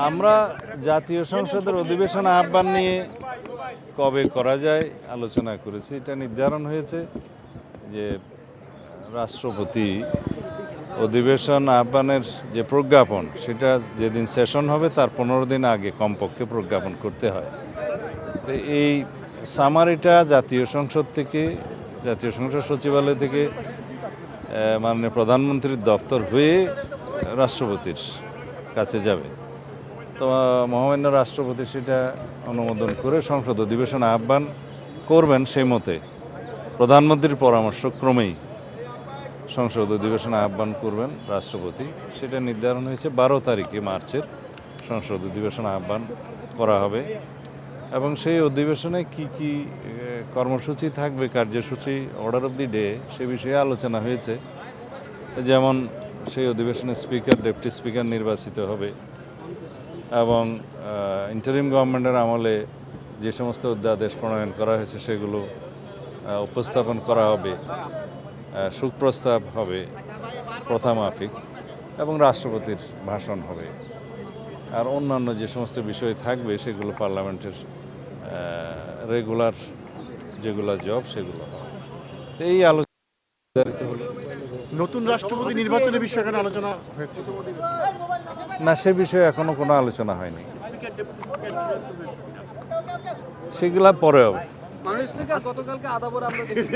আমরা জাতীয় সংসদের অধিবেশন আহ্বান নিয়ে কবে করা যায় আলোচনা করেছি। এটা নির্ধারণ হয়েছে যে রাষ্ট্রপতি অধিবেশন আহ্বানের যে প্রজ্ঞাপন সেটা যেদিন সেশন হবে তার 15 দিন আগে কমপক্ষে প্রজ্ঞাপন করতে হয়। তো এই সামারিটা জাতীয় সংসদ সচিবালয় থেকে মাননীয় প্রধানমন্ত্রীর দপ্তর হয়ে রাষ্ট্রপতির কাছে যাবে। তো মহামান্য রাষ্ট্রপতি সেটা অনুমোদন করে সংসদ অধিবেশন আহ্বান করবেন। সেই মতে প্রধানমন্ত্রীর পরামর্শক্রমেই সংসদ অধিবেশন আহ্বান করবেন রাষ্ট্রপতি। সেটা নির্ধারণ হয়েছে 12 তারিখে মার্চের সংসদ অধিবেশন আহ্বান করা হবে এবং সেই অধিবেশনে কি কি কর্মসূচি থাকবে, কার্যসূচি, অর্ডার অফ দি ডে, সে বিষয়ে আলোচনা হয়েছে। যেমন সেই অধিবেশনে স্পিকার, ডেপুটি স্পিকার নির্বাচিত হবে এবং ইন্টারিম গভর্নমেন্টের আমলে যে সমস্ত অধ্যাদেশ প্রণয়ন করা হয়েছে সেগুলো উপস্থাপন করা হবে, সুপ্রস্তাব হবে প্রথামাফিক এবং রাষ্ট্রপতির ভাষণ হবে। আর অন্যান্য যে সমস্ত বিষয় থাকবে সেগুলো পার্লামেন্টের রেগুলার যেগুলো জব সেগুলো হবে। তো এই আলোচনা হলো। নতুন রাষ্ট্রপতি নির্বাচনের বিষয়ে এখানে আলোচনা হয়েছে না, সে বিষয়ে এখনো কোনো আলোচনা হয়নি, সেগুলা পরে হবে। মাননীয় স্পিকার, গতকালকে আদাবর আমরা দেখেছি